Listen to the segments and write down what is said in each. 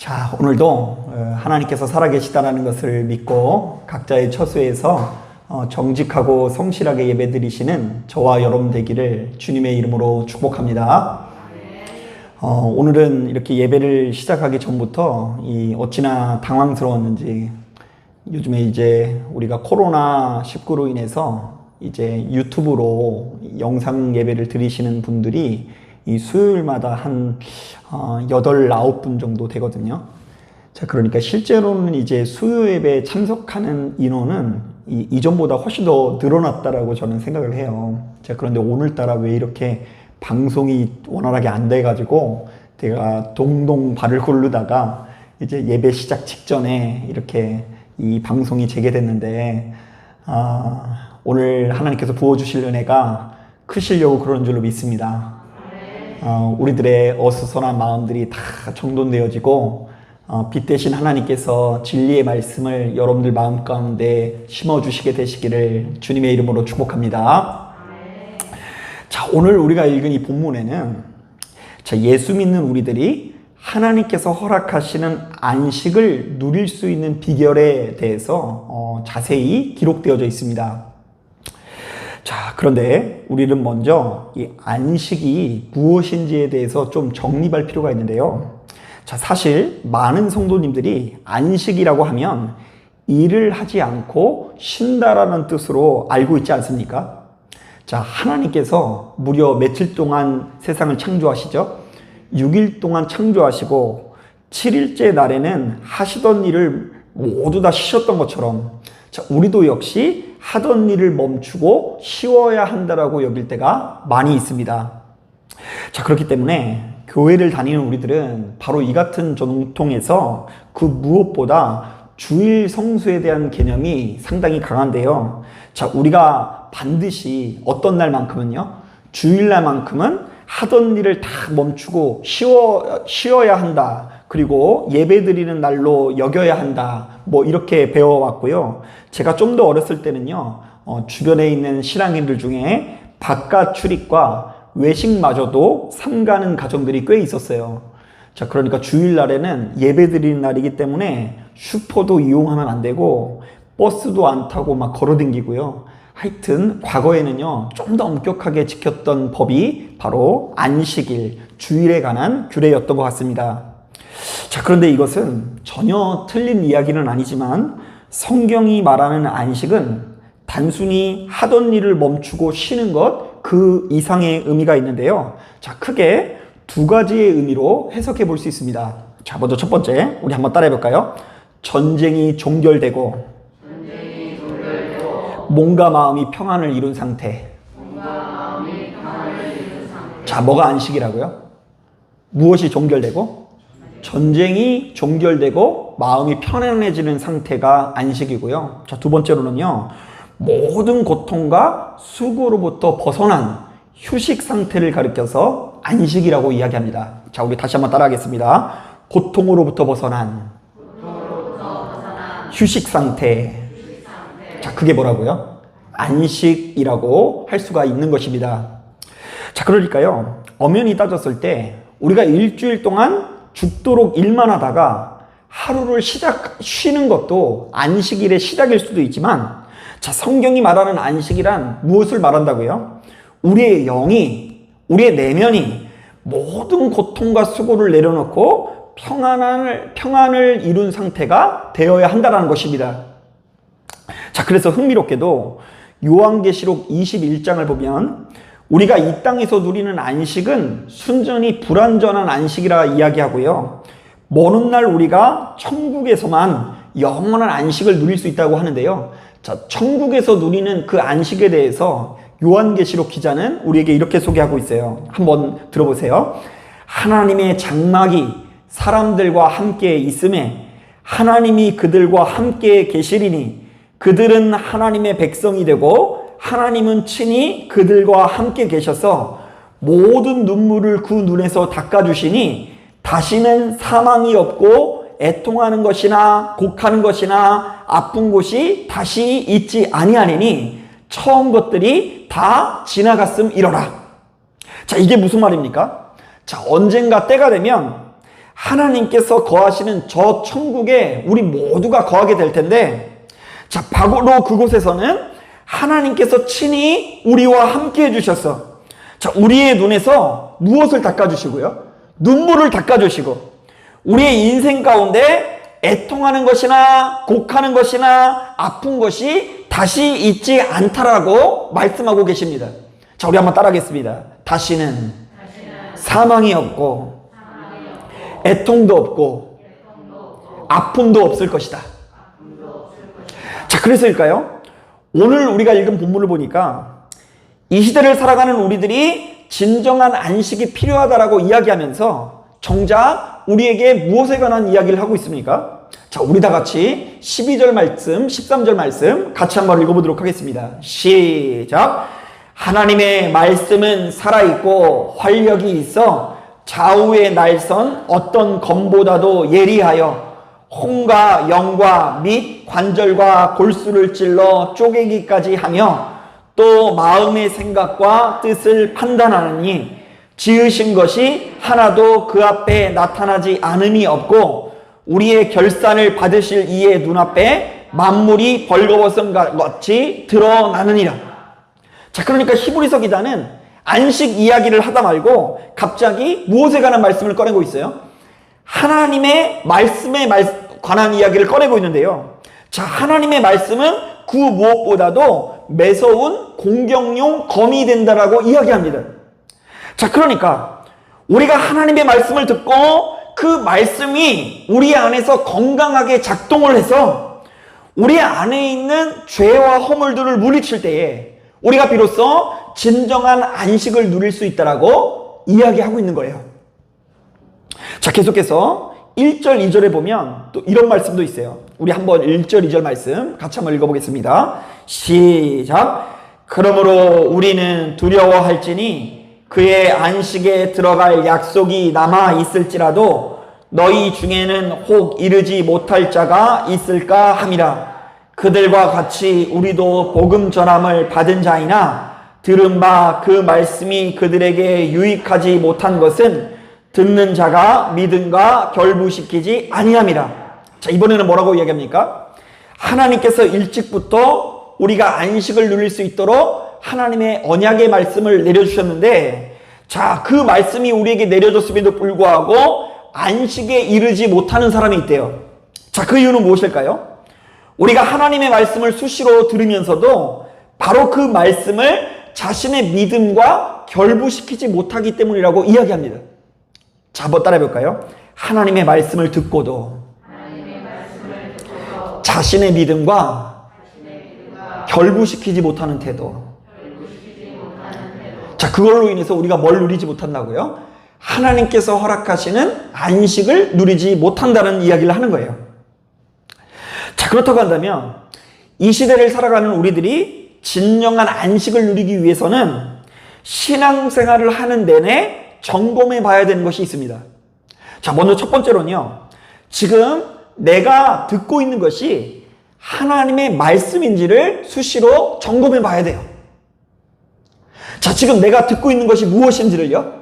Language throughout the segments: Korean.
자, 오늘도 하나님께서 살아계시다는 것을 믿고 각자의 처소에서 정직하고 성실하게 예배드리시는 저와 여러분 되기를 주님의 이름으로 축복합니다. 오늘은 이렇게 예배를 시작하기 전부터 어찌나 당황스러웠는지, 요즘에 이제 우리가 코로나19로 인해서 이제 유튜브로 영상 예배를 드리시는 분들이 이 수요일마다 한 8, 9분 정도 되거든요. 자, 그러니까 실제로는 이제 수요 예배에 참석하는 인원은 이전보다 훨씬 더 늘어났다라고 저는 생각을 해요. 자, 그런데 오늘따라 왜 이렇게 방송이 원활하게 안 돼가지고 제가 동동 발을 굴르다가 이제 예배 시작 직전에 이렇게 이 방송이 재개됐는데, 오늘 하나님께서 부어주실 은혜가 크시려고 그런 줄로 믿습니다. 우리들의 어수선한 마음들이 다 정돈되어지고 빛 대신 하나님께서 진리의 말씀을 여러분들 마음 가운데 심어주시게 되시기를 주님의 이름으로 축복합니다. 자, 오늘 우리가 읽은 이 본문에는 예수 믿는 우리들이 하나님께서 허락하시는 안식을 누릴 수 있는 비결에 대해서 자세히 기록되어져 있습니다. 자, 그런데 우리는 먼저 이 안식이 무엇인지에 대해서 좀 정립할 필요가 있는데요. 자, 사실 많은 성도님들이 안식이라고 하면 일을 하지 않고 쉰다라는 뜻으로 알고 있지 않습니까? 자, 하나님께서 무려 며칠 동안 세상을 창조하시죠? 6일 동안 창조하시고 7일째 날에는 하시던 일을 모두 다 쉬셨던 것처럼, 자, 우리도 역시 하던 일을 멈추고 쉬어야 한다라고 여길 때가 많이 있습니다. 자, 그렇기 때문에 교회를 다니는 우리들은 바로 이 같은 전통에서 그 무엇보다 주일 성수에 대한 개념이 상당히 강한데요. 자, 우리가 반드시 어떤 날만큼은요, 주일날만큼은 하던 일을 다 멈추고 쉬어야 한다. 그리고 예배 드리는 날로 여겨야 한다. 뭐 이렇게 배워왔고요. 제가 좀 더 어렸을 때는요, 주변에 있는 신앙인들 중에 바깥 출입과 외식마저도 삼가는 가정들이 꽤 있었어요. 자, 그러니까 주일날에는 예배 드리는 날이기 때문에 슈퍼도 이용하면 안 되고 버스도 안 타고 막 걸어 댕기고요. 하여튼 과거에는요, 좀 더 엄격하게 지켰던 법이 바로 안식일, 주일에 관한 규례였던 것 같습니다. 자, 그런데 이것은 전혀 틀린 이야기는 아니지만 성경이 말하는 안식은 단순히 하던 일을 멈추고 쉬는 것 그 이상의 의미가 있는데요. 자, 크게 두 가지의 의미로 해석해 볼 수 있습니다. 자, 먼저 첫 번째, 우리 한번 따라해 볼까요? 전쟁이 종결되고 몸과 마음이 평안을 이룬 상태. 자, 뭐가 안식이라고요? 무엇이 종결되고? 전쟁이 종결되고 마음이 편안해지는 상태가 안식이고요. 자, 두 번째로는요, 모든 고통과 수고로부터 벗어난 휴식 상태를 가리켜서 안식이라고 이야기합니다. 자, 우리 다시 한번 따라하겠습니다. 고통으로부터 벗어난 휴식 상태. 자, 그게 뭐라고요? 안식이라고 할 수가 있는 것입니다. 자, 그러니까요, 엄연히 따졌을 때 우리가 일주일 동안 죽도록 일만 하다가 하루를 쉬는 것도 안식일의 시작일 수도 있지만, 자, 성경이 말하는 안식이란 무엇을 말한다고요? 우리의 영이, 우리의 내면이 모든 고통과 수고를 내려놓고 평안을 이룬 상태가 되어야 한다는 것입니다. 자, 그래서 흥미롭게도 요한계시록 21장을 보면 우리가 이 땅에서 누리는 안식은 순전히 불완전한 안식이라 이야기하고요. 먼 날 우리가 천국에서만 영원한 안식을 누릴 수 있다고 하는데요. 자, 천국에서 누리는 그 안식에 대해서 요한계시록 기자는 우리에게 이렇게 소개하고 있어요. 한번 들어보세요. 하나님의 장막이 사람들과 함께 있음에 하나님이 그들과 함께 계시리니 그들은 하나님의 백성이 되고 하나님은 친히 그들과 함께 계셔서 모든 눈물을 그 눈에서 닦아주시니 다시는 사망이 없고 애통하는 것이나 곡하는 것이나 아픈 곳이 다시 있지 아니하리니 처음 것들이 다 지나갔음이로라. 자, 이게 무슨 말입니까? 자, 언젠가 때가 되면 하나님께서 거하시는 저 천국에 우리 모두가 거하게 될 텐데, 자, 바로 그곳에서는 하나님께서 친히 우리와 함께 해주셔서, 자, 우리의 눈에서 무엇을 닦아주시고요? 눈물을 닦아주시고, 우리의 인생 가운데 애통하는 것이나 곡하는 것이나 아픈 것이 다시 있지 않다라고 말씀하고 계십니다. 자, 우리 한번 따라하겠습니다. 다시는 사망이 없고 애통도 없고 아픔도 없을 것이다. 자, 그래서일까요? 오늘 우리가 읽은 본문을 보니까 이 시대를 살아가는 우리들이 진정한 안식이 필요하다라고 이야기하면서 정작 우리에게 무엇에 관한 이야기를 하고 있습니까? 자, 우리 다 같이 12절 말씀, 13절 말씀 같이 한번 읽어보도록 하겠습니다. 시작! 하나님의 말씀은 살아있고 활력이 있어 좌우의 날선 어떤 검보다도 예리하여 홍과 영과 및 관절과 골수를 찔러 쪼개기까지 하며 또 마음의 생각과 뜻을 판단하느니 지으신 것이 하나도 그 앞에 나타나지 않음이 없고 우리의 결산을 받으실 이의 눈앞에 만물이 벌거벗은 같이 드러나느니라. 자, 그러니까 히브리서 기자는 안식 이야기를 하다 말고 갑자기 무엇에 관한 말씀을 꺼내고 있어요? 하나님의 말씀에 관한 이야기를 꺼내고 있는데요. 자, 하나님의 말씀은 그 무엇보다도 매서운 공격용 검이 된다라고 이야기합니다. 자, 그러니까 우리가 하나님의 말씀을 듣고 그 말씀이 우리 안에서 건강하게 작동을 해서 우리 안에 있는 죄와 허물들을 물리칠 때에 우리가 비로소 진정한 안식을 누릴 수 있다라고 이야기하고 있는 거예요. 자, 계속해서 1절, 2절에 보면 또 이런 말씀도 있어요. 우리 한번 1절, 2절 말씀 같이 한번 읽어보겠습니다. 시작! 그러므로 우리는 두려워할지니 그의 안식에 들어갈 약속이 남아 있을지라도 너희 중에는 혹 이르지 못할 자가 있을까 함이라. 그들과 같이 우리도 복음 전함을 받은 자이나 들은 바 그 말씀이 그들에게 유익하지 못한 것은 듣는 자가 믿음과 결부시키지 아니함이라. 자, 이번에는 뭐라고 이야기합니까? 하나님께서 일찍부터 우리가 안식을 누릴 수 있도록 하나님의 언약의 말씀을 내려주셨는데, 자, 그 말씀이 우리에게 내려졌음에도 불구하고 안식에 이르지 못하는 사람이 있대요. 자, 그 이유는 무엇일까요? 우리가 하나님의 말씀을 수시로 들으면서도 바로 그 말씀을 자신의 믿음과 결부시키지 못하기 때문이라고 이야기합니다. 자, 한번 따라해 볼까요? 하나님의 말씀을 듣고도 자신의 믿음과 결부시키지 못하는 태도. 자, 그걸로 인해서 우리가 뭘 누리지 못한다고요? 하나님께서 허락하시는 안식을 누리지 못한다는 이야기를 하는 거예요. 자, 그렇다고 한다면 이 시대를 살아가는 우리들이 진정한 안식을 누리기 위해서는 신앙생활을 하는 내내 점검해 봐야 되는 것이 있습니다. 자, 먼저 첫 번째로는요, 지금 내가 듣고 있는 것이 하나님의 말씀인지를 수시로 점검해 봐야 돼요. 자, 지금 내가 듣고 있는 것이 무엇인지를요,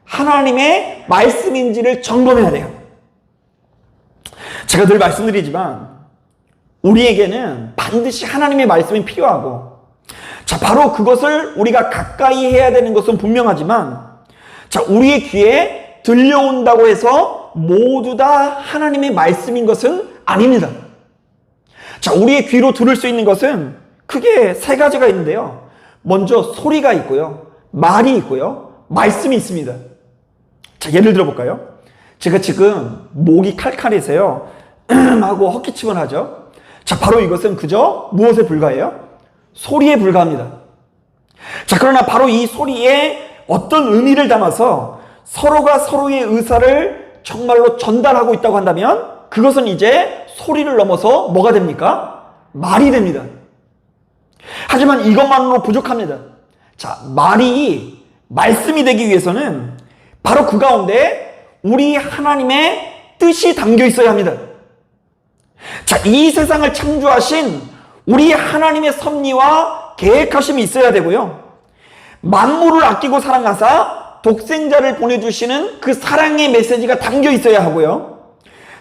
하나님의 말씀인지를 점검해야 돼요. 제가 늘 말씀드리지만 우리에게는 반드시 하나님의 말씀이 필요하고, 자, 바로 그것을 우리가 가까이 해야 되는 것은 분명하지만, 자, 우리의 귀에 들려온다고 해서 모두 다 하나님의 말씀인 것은 아닙니다. 자, 우리의 귀로 들을 수 있는 것은 크게 세 가지가 있는데요. 먼저 소리가 있고요, 말이 있고요, 말씀이 있습니다. 자, 예를 들어볼까요? 제가 지금 목이 칼칼해서요 하고 헛기침을 하죠. 자, 바로 이것은 그저 무엇에 불과해요? 소리에 불과합니다. 자, 그러나 바로 이 소리에 어떤 의미를 담아서 서로가 서로의 의사를 정말로 전달하고 있다고 한다면 그것은 이제 소리를 넘어서 뭐가 됩니까? 말이 됩니다. 하지만 이것만으로 부족합니다. 자, 말이 말씀이 되기 위해서는 바로 그 가운데 우리 하나님의 뜻이 담겨 있어야 합니다. 자, 이 세상을 창조하신 우리 하나님의 섭리와 계획하심이 있어야 되고요, 만물을 아끼고 사랑하사 독생자를 보내주시는 그 사랑의 메시지가 담겨 있어야 하고요.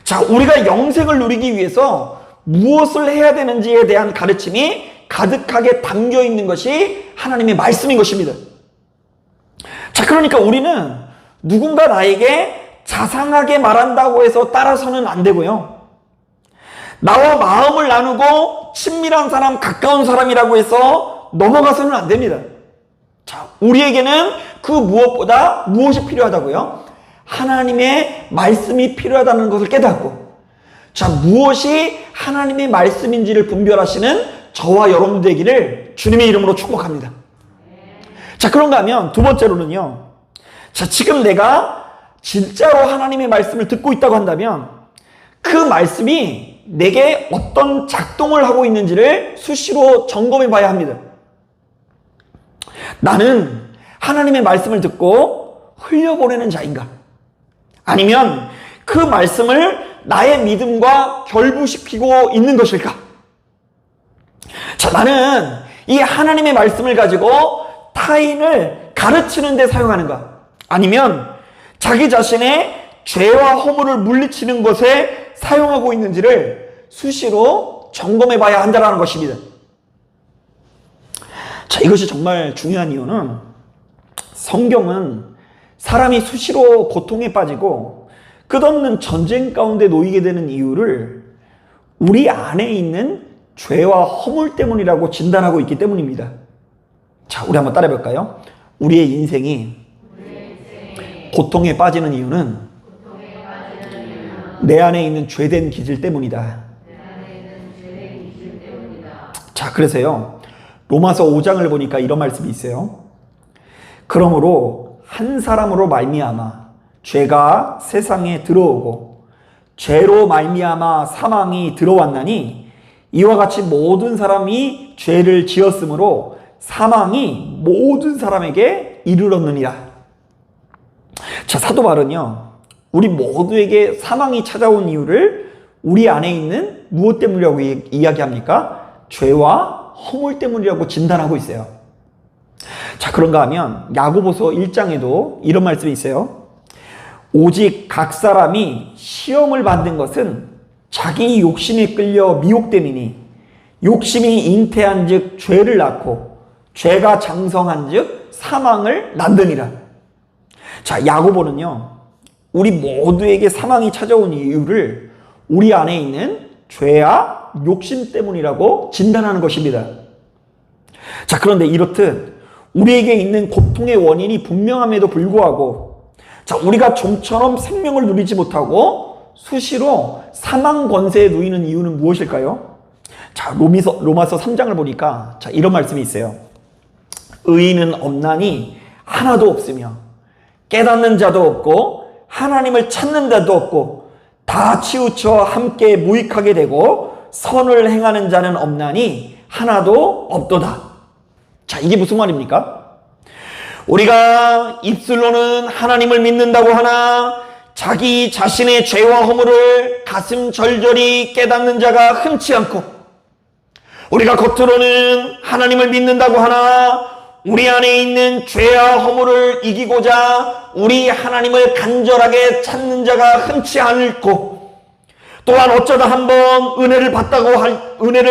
자, 우리가 영생을 누리기 위해서 무엇을 해야 되는지에 대한 가르침이 가득하게 담겨 있는 것이 하나님의 말씀인 것입니다. 자, 그러니까 우리는 누군가 나에게 자상하게 말한다고 해서 따라서는 안 되고요. 나와 마음을 나누고 친밀한 사람, 가까운 사람이라고 해서 넘어가서는 안 됩니다. 자, 우리에게는 그 무엇보다 무엇이 필요하다고요? 하나님의 말씀이 필요하다는 것을 깨닫고, 자, 무엇이 하나님의 말씀인지를 분별하시는 저와 여러분 되기를 주님의 이름으로 축복합니다. 자, 그런가 하면 두 번째로는요. 자, 지금 내가 진짜로 하나님의 말씀을 듣고 있다고 한다면 그 말씀이 내게 어떤 작동을 하고 있는지를 수시로 점검해 봐야 합니다. 나는 하나님의 말씀을 듣고 흘려보내는 자인가? 아니면 그 말씀을 나의 믿음과 결부시키고 있는 것일까? 자, 나는 이 하나님의 말씀을 가지고 타인을 가르치는 데 사용하는가? 아니면 자기 자신의 죄와 허물을 물리치는 것에 사용하고 있는지를 수시로 점검해 봐야 한다는 것입니다. 자, 이것이 정말 중요한 이유는 성경은 사람이 수시로 고통에 빠지고 끝없는 전쟁 가운데 놓이게 되는 이유를 우리 안에 있는 죄와 허물 때문이라고 진단하고 있기 때문입니다. 자, 우리 한번 따라해 볼까요? 우리의 인생이 고통에 빠지는 이유는 내 안에 있는 죄된 기질 때문이다. 자, 그래서요, 로마서 5장을 보니까 이런 말씀이 있어요. 그러므로 한 사람으로 말미암아 죄가 세상에 들어오고 죄로 말미암아 사망이 들어왔나니 이와 같이 모든 사람이 죄를 지었으므로 사망이 모든 사람에게 이르렀느니라. 자, 사도 바울은요, 우리 모두에게 사망이 찾아온 이유를 우리 안에 있는 무엇 때문이라고 이야기합니까? 죄와 허물 때문이라고 진단하고 있어요. 자, 그런가 하면 야고보서 1장에도 이런 말씀이 있어요. 오직 각 사람이 시험을 받는 것은 자기 욕심에 끌려 미혹됨이니 욕심이 잉태한 즉 죄를 낳고 죄가 장성한 즉 사망을 낳느니라. 자, 야고보는요, 우리 모두에게 사망이 찾아온 이유를 우리 안에 있는 죄와 욕심 때문이라고 진단하는 것입니다. 자, 그런데 이렇듯 우리에게 있는 고통의 원인이 분명함에도 불구하고, 자, 우리가 좀처럼 생명을 누리지 못하고 수시로 사망 권세에 놓이는 이유는 무엇일까요? 자, 로마서 3장을 보니까 자, 이런 말씀이 있어요. 의인은 없나니 하나도 없으며 깨닫는 자도 없고 하나님을 찾는 자도 없고 다 치우쳐 함께 무익하게 되고 선을 행하는 자는 없나니 하나도 없도다. 자, 이게 무슨 말입니까? 우리가 입술로는 하나님을 믿는다고 하나 자기 자신의 죄와 허물을 가슴 절절히 깨닫는 자가 흔치 않고, 우리가 겉으로는 하나님을 믿는다고 하나 우리 안에 있는 죄와 허물을 이기고자 우리 하나님을 간절하게 찾는 자가 흔치 않고, 또한 어쩌다 한번 은혜를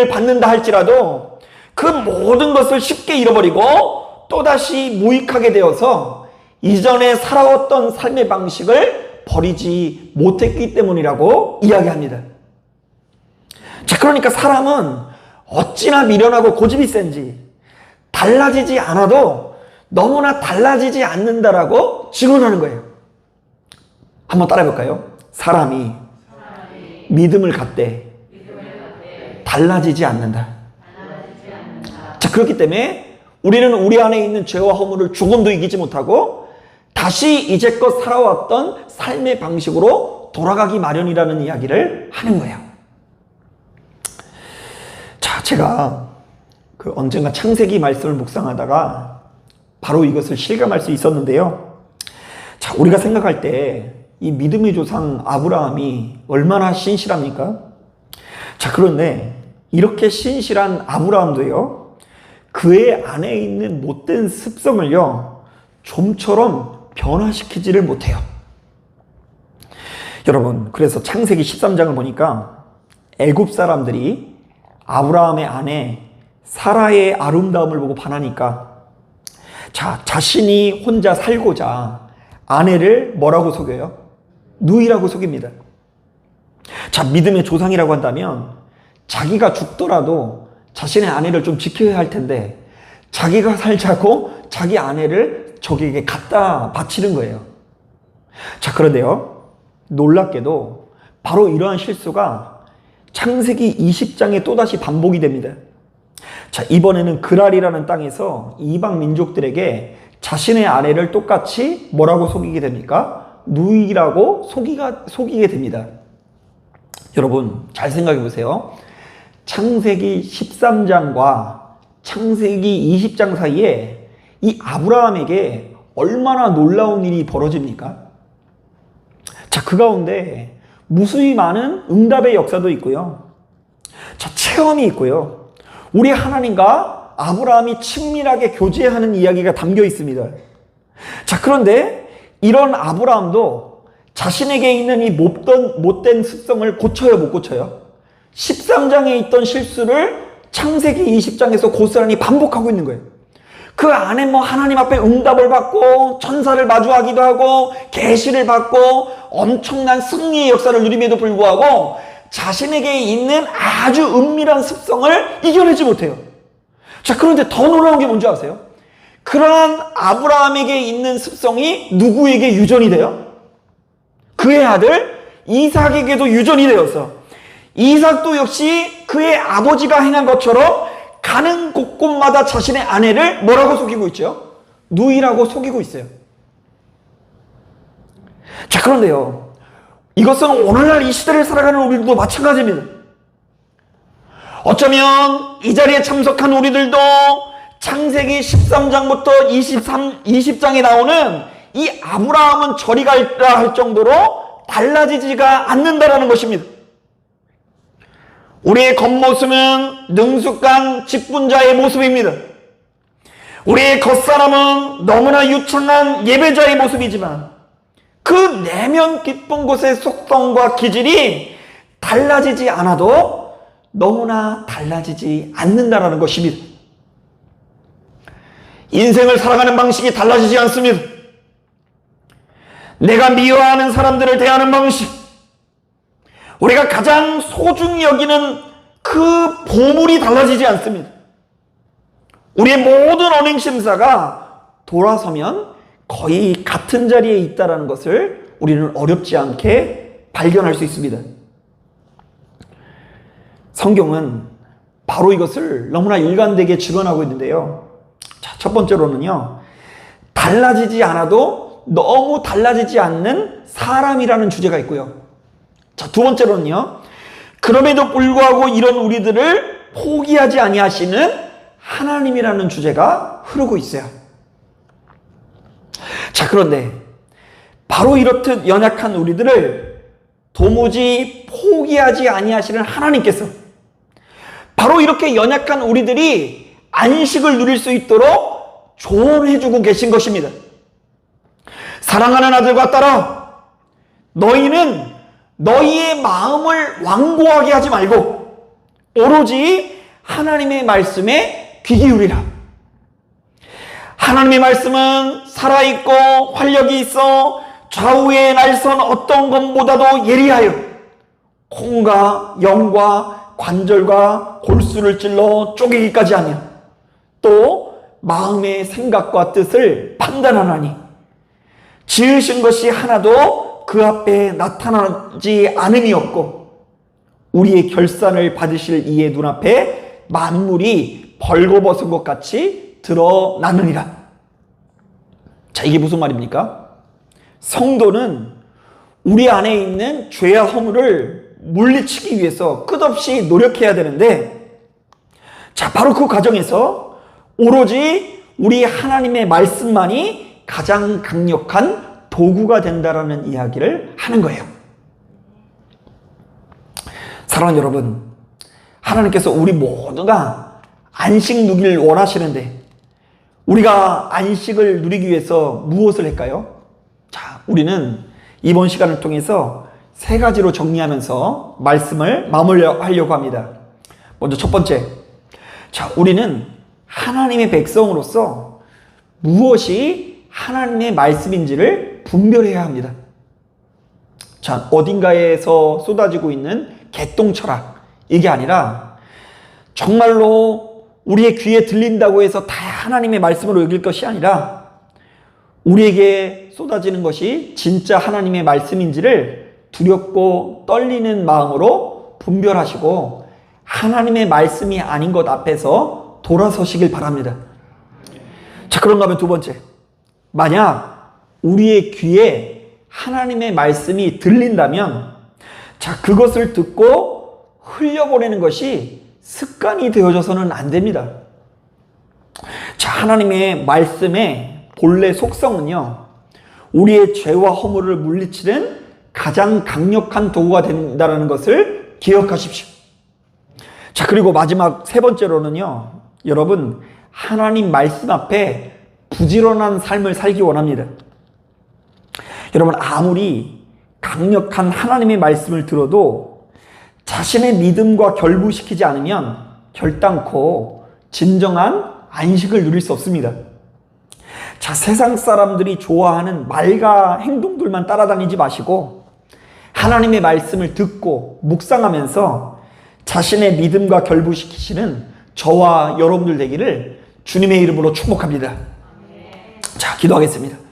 받는다 할지라도 그 모든 것을 쉽게 잃어버리고 또다시 무익하게 되어서 이전에 살아왔던 삶의 방식을 버리지 못했기 때문이라고 이야기합니다. 자, 그러니까 사람은 어찌나 미련하고 고집이 센지 달라지지 않아도 너무나 달라지지 않는다라고 증언하는 거예요. 한번 따라해볼까요? 사람이 믿음을 갖되 달라지지 않는다. 자, 그렇기 때문에 우리는 우리 안에 있는 죄와 허물을 조금도 이기지 못하고 다시 이제껏 살아왔던 삶의 방식으로 돌아가기 마련이라는 이야기를 하는 거예요. 자, 제가 언젠가 창세기 말씀을 묵상하다가 바로 이것을 실감할 수 있었는데요. 자, 우리가 생각할 때 이 믿음의 조상 아브라함이 얼마나 신실합니까? 자, 그런데 이렇게 신실한 아브라함도요, 그의 안에 있는 못된 습성을요, 좀처럼 변화시키지를 못해요. 여러분, 그래서 창세기 13장을 보니까 애굽 사람들이 아브라함의 아내 사라의 아름다움을 보고 반하니까 자신이 혼자 살고자 아내를 뭐라고 속여요? 누이라고 속입니다. 믿음의 조상이라고 한다면 자기가 죽더라도 자신의 아내를 좀 지켜야 할 텐데 자기가 살자고 자기 아내를 적에게 갖다 바치는 거예요. 그런데요, 놀랍게도 바로 이러한 실수가 창세기 20장에 또다시 반복이 됩니다. 이번에는 그랄이라는 땅에서 이방 민족들에게 자신의 아내를 똑같이 뭐라고 속이게 됩니까? 누이라고 속이게 됩니다. 여러분, 잘 생각해 보세요. 창세기 13장과 창세기 20장 사이에 이 아브라함에게 얼마나 놀라운 일이 벌어집니까? 그 가운데 무수히 많은 응답의 역사도 있고요. 체험이 있고요. 우리 하나님과 아브라함이 친밀하게 교제하는 이야기가 담겨 있습니다. 그런데 이런 아브라함도 자신에게 있는 이 못된 습성을 고쳐요, 못 고쳐요? 13장에 있던 실수를 창세기 20장에서 고스란히 반복하고 있는 거예요. 그 안에 하나님 앞에 응답을 받고 천사를 마주하기도 하고 계시를 받고 엄청난 승리의 역사를 누림에도 불구하고 자신에게 있는 아주 은밀한 습성을 이겨내지 못해요. 그런데 더 놀라운 게 뭔지 아세요? 그러한 아브라함에게 있는 습성이 누구에게 유전이 돼요? 그의 아들 이삭에게도 유전이 되었어. 이삭도 역시 그의 아버지가 행한 것처럼 가는 곳곳마다 자신의 아내를 뭐라고 속이고 있죠? 누이라고 속이고 있어요. 그런데요, 이것은 오늘날 이 시대를 살아가는 우리들도 마찬가지입니다. 어쩌면 이 자리에 참석한 우리들도 창세기 13장부터 20장에 나오는 이 아브라함은 저리 갈까 할 정도로 달라지지가 않는다라는 것입니다. 우리의 겉모습은 능숙한 직분자의 모습입니다. 우리의 겉사람은 너무나 유창한 예배자의 모습이지만 그 내면 깊은 곳의 속성과 기질이 달라지지 않아도 너무나 달라지지 않는다라는 것입니다. 인생을 살아가는 방식이 달라지지 않습니다. 내가 미워하는 사람들을 대하는 방식, 우리가 가장 소중히 여기는 그 보물이 달라지지 않습니다. 우리의 모든 언행 심사가 돌아서면 거의 같은 자리에 있다는 것을 우리는 어렵지 않게 발견할 수 있습니다. 성경은 바로 이것을 너무나 일관되게 증언하고 있는데요. 첫 번째로는요, 달라지지 않아도 너무 달라지지 않는 사람이라는 주제가 있고요. 두 번째로는요, 그럼에도 불구하고 이런 우리들을 포기하지 아니하시는 하나님이라는 주제가 흐르고 있어요. 그런데 바로 이렇듯 연약한 우리들을 도무지 포기하지 아니하시는 하나님께서 바로 이렇게 연약한 우리들이 안식을 누릴 수 있도록 조언해주고 계신 것입니다. 사랑하는 아들과 딸아, 너희는 너희의 마음을 완고하게 하지 말고 오로지 하나님의 말씀에 귀 기울이라. 하나님의 말씀은 살아있고 활력이 있어 좌우의 날선 어떤 것보다도 예리하여 콩과 영과 관절과 골수를 찔러 쪼개기까지 하며 또 마음의 생각과 뜻을 판단하나니 지으신 것이 하나도 그 앞에 나타나지 않음이 없고 우리의 결산을 받으실 이의 눈앞에 만물이 벌거벗은 것 같이 드러나느니라. 자, 이게 무슨 말입니까? 성도는 우리 안에 있는 죄와 허물을 물리치기 위해서 끝없이 노력해야 되는데, 자, 바로 그 과정에서 오로지 우리 하나님의 말씀만이 가장 강력한 도구가 된다라는 이야기를 하는 거예요. 사랑하는 여러분, 하나님께서 우리 모두가 안식 누기를 원하시는데 우리가 안식을 누리기 위해서 무엇을 할까요? 우리는 이번 시간을 통해서 세 가지로 정리하면서 말씀을 마무리하려고 합니다. 먼저 첫 번째, 우리는 하나님의 백성으로서 무엇이 하나님의 말씀인지를 분별해야 합니다. 어딘가에서 쏟아지고 있는 개똥 철학, 이게 아니라 정말로 우리의 귀에 들린다고 해서 다 하나님의 말씀으로 여길 것이 아니라 우리에게 쏟아지는 것이 진짜 하나님의 말씀인지를 두렵고 떨리는 마음으로 분별하시고 하나님의 말씀이 아닌 것 앞에서 돌아서시길 바랍니다. 그런가 하면 두 번째, 만약 우리의 귀에 하나님의 말씀이 들린다면 그것을 듣고 흘려보내는 것이 습관이 되어져서는 안 됩니다. 하나님의 말씀의 본래 속성은요, 우리의 죄와 허물을 물리치는 가장 강력한 도구가 된다는 것을 기억하십시오. 그리고 마지막 세 번째로는요, 여러분, 하나님 말씀 앞에 부지런한 삶을 살기 원합니다. 여러분, 아무리 강력한 하나님의 말씀을 들어도 자신의 믿음과 결부시키지 않으면 결단코 진정한 안식을 누릴 수 없습니다. 세상 사람들이 좋아하는 말과 행동들만 따라다니지 마시고 하나님의 말씀을 듣고 묵상하면서 자신의 믿음과 결부시키시는 저와 여러분들 되기를 주님의 이름으로 축복합니다. 기도하겠습니다.